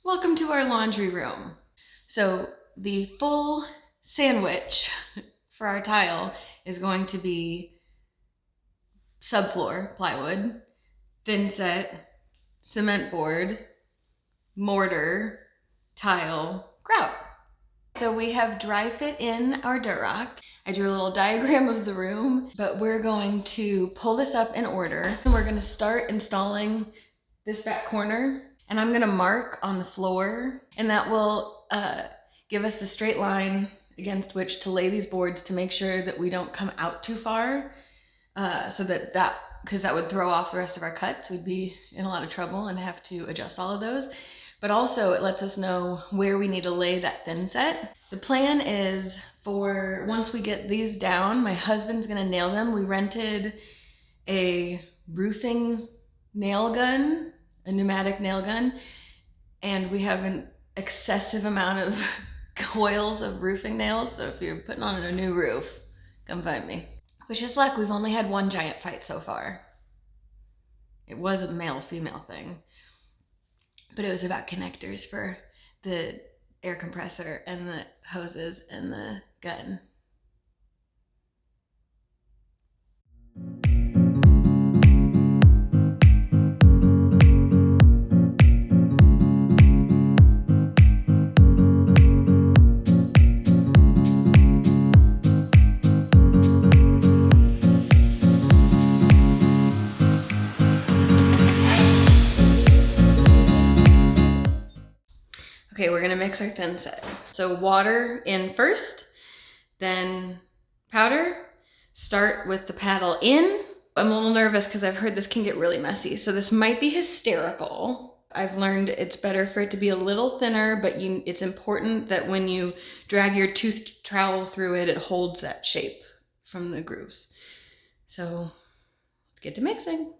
Welcome to our laundry room. So the full sandwich for our tile is going to be subfloor plywood, thinset, cement board, mortar, tile, grout. So we have dry fit in our dirt rock. I drew a little diagram of the room, but we're going to pull this up in order. And we're gonna start installing this back corner, and I'm gonna mark on the floor, and that will give us the straight line against which to lay these boards to make sure that we don't come out too far, because that would throw off the rest of our cuts. We'd be in a lot of trouble and have to adjust all of those. But also it lets us know where we need to lay that thinset. The plan is for once we get these down, my husband's gonna nail them. We rented a roofing nail gun, a pneumatic nail gun, and we have an excessive amount of coils of roofing nails. So if you're putting on a new roof, come find me. Wish us luck, we've only had one giant fight so far. It was a male-female thing, but it was about connectors for the air compressor and the hoses and the gun. Okay, we're gonna mix our thinset. So water in first, then powder. Start with the paddle in. I'm a little nervous because I've heard this can get really messy, so this might be hysterical. I've learned it's better for it to be a little thinner, but it's important that when you drag your toothed trowel through it, it holds that shape from the grooves. So let's get to mixing.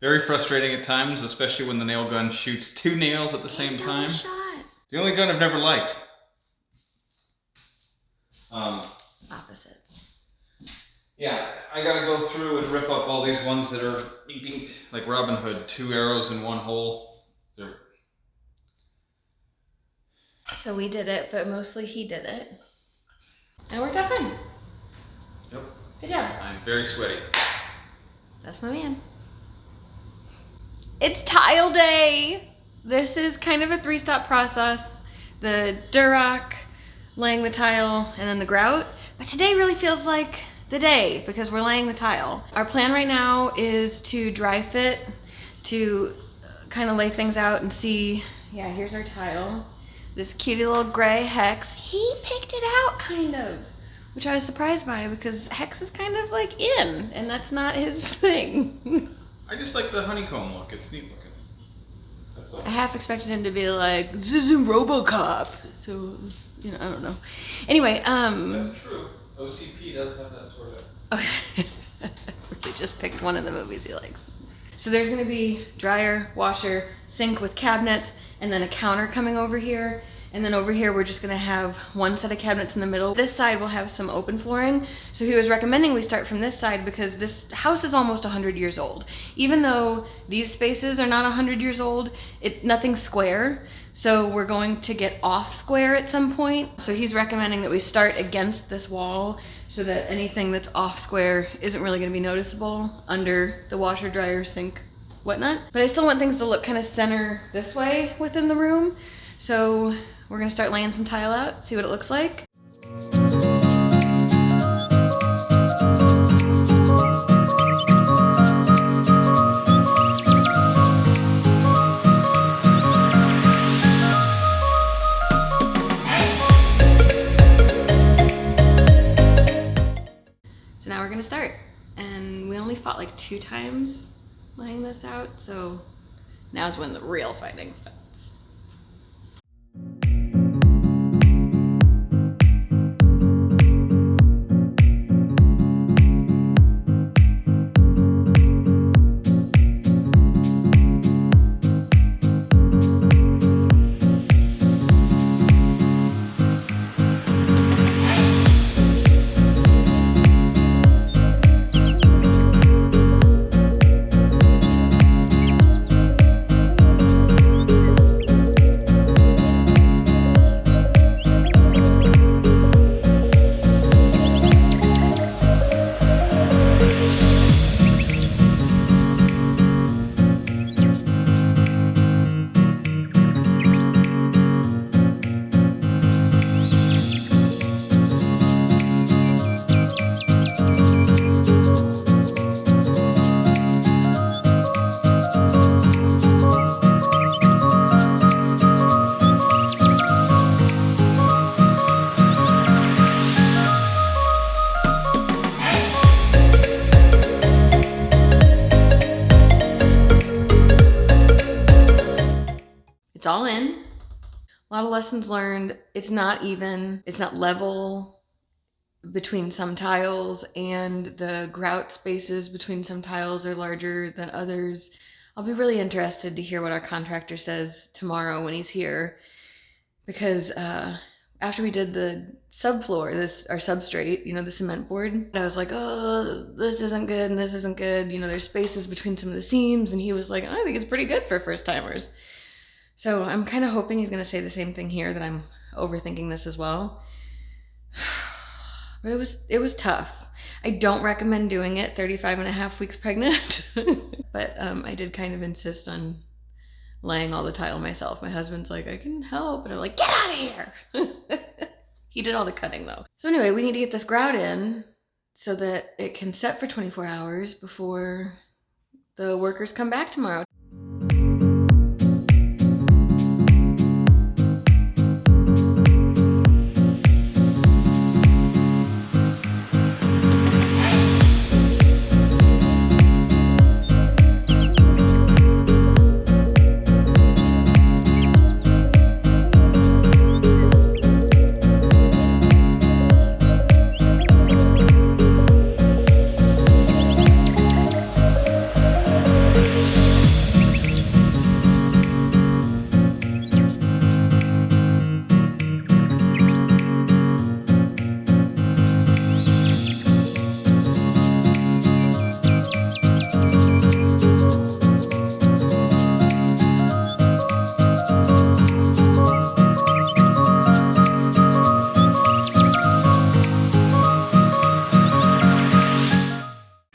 Very frustrating at times, especially when the nail gun shoots two nails at the same time. The only gun I've never liked. Opposites. Yeah, I gotta go through and rip up all these ones that are like Robin Hood, 2 arrows in 1 hole. So we did it, but mostly he did it. And it worked out fine. Yep. Good job. I'm very sweaty. That's my man. It's tile day. This is kind of a 3-step process. The Durock, laying the tile, and then the grout. But today really feels like the day because we're laying the tile. Our plan right now is to dry fit, to kind of lay things out and see, yeah, here's our tile. This cutie little gray hex. He picked it out kind of, which I was surprised by because hex is kind of like in, and that's not his thing. I just like the honeycomb look. It's neat looking. That's all. I half expected him to be like, this isn't RoboCop. So, I don't know. Anyway, That's true. OCP does have that sort of. Okay. Really just picked one of the movies he likes. So there's gonna be dryer, washer, sink with cabinets, and then a counter coming over here. And then over here, we're just gonna have one set of cabinets in the middle. This side will have some open flooring. So he was recommending we start from this side because this house is almost 100 years old. Even though these spaces are not 100 years old, nothing's square. So we're going to get off square at some point. So he's recommending that we start against this wall so that anything that's off square isn't really gonna be noticeable under the washer, dryer, sink, whatnot. But I still want things to look kind of center this way within the room. So we're gonna start laying some tile out, see what it looks like. to start. And we only fought like 2 times laying this out, so now's when the real fighting starts. It's all in. A lot of lessons learned. It's not even, it's not level between some tiles, and the grout spaces between some tiles are larger than others. I'll be really interested to hear what our contractor says tomorrow when he's here, because after we did the subfloor, our substrate, you know, the cement board, I was like, oh, this isn't good and this isn't good. You know, there's spaces between some of the seams, and he was like, I think it's pretty good for first timers. So I'm kind of hoping he's going to say the same thing here, that I'm overthinking this as well. But it was tough. I don't recommend doing it 35 and a half weeks pregnant. But I did kind of insist on laying all the tile myself. My husband's like, I can help. And I'm like, get out of here. He did all the cutting though. So anyway, we need to get this grout in so that it can set for 24 hours before the workers come back tomorrow.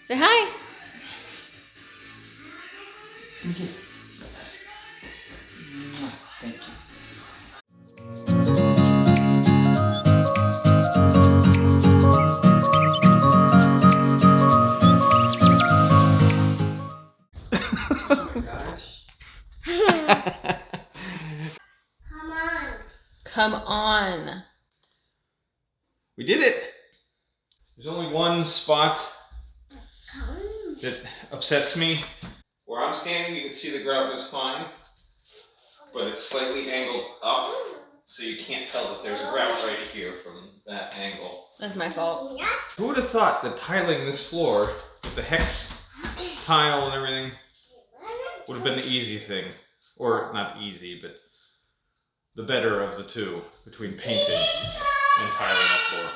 Say hi. Thank you. Oh my gosh. Come on. Come on. We did it. There's only one spot Come. that upsets me. Where I'm standing, you can see the grout was fine, but it's slightly angled up, so you can't tell that there's grout right here from that angle. That's my fault. Yeah. Who would have thought that tiling this floor with the hex tile and everything would have been the easy thing? Or not easy, but the better of the two between painting and tiling the floor.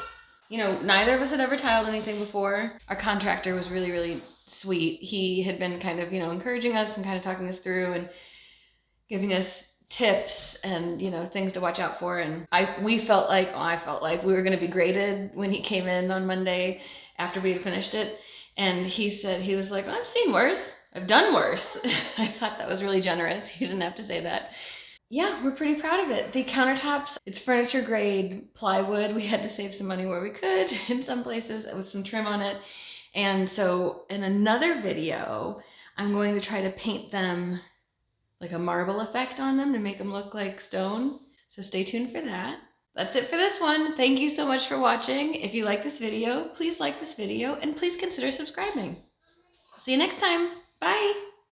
You know, neither of us had ever tiled anything before. Our contractor was really, really sweet. He had been kind of, you know, encouraging us and kind of talking us through and giving us tips and, you know, things to watch out for. And I felt like we were going to be graded when he came in on Monday after we had finished it. And he was like, I've seen worse. I've done worse. I thought that was really generous. He didn't have to say that. Yeah, we're pretty proud of it. The countertops, it's furniture grade plywood. We had to save some money where we could in some places with some trim on it. And so in another video, I'm going to try to paint them like a marble effect on them to make them look like stone. So stay tuned for that. That's it for this one. Thank you so much for watching. If you like this video, please like this video and please consider subscribing. See you next time. Bye.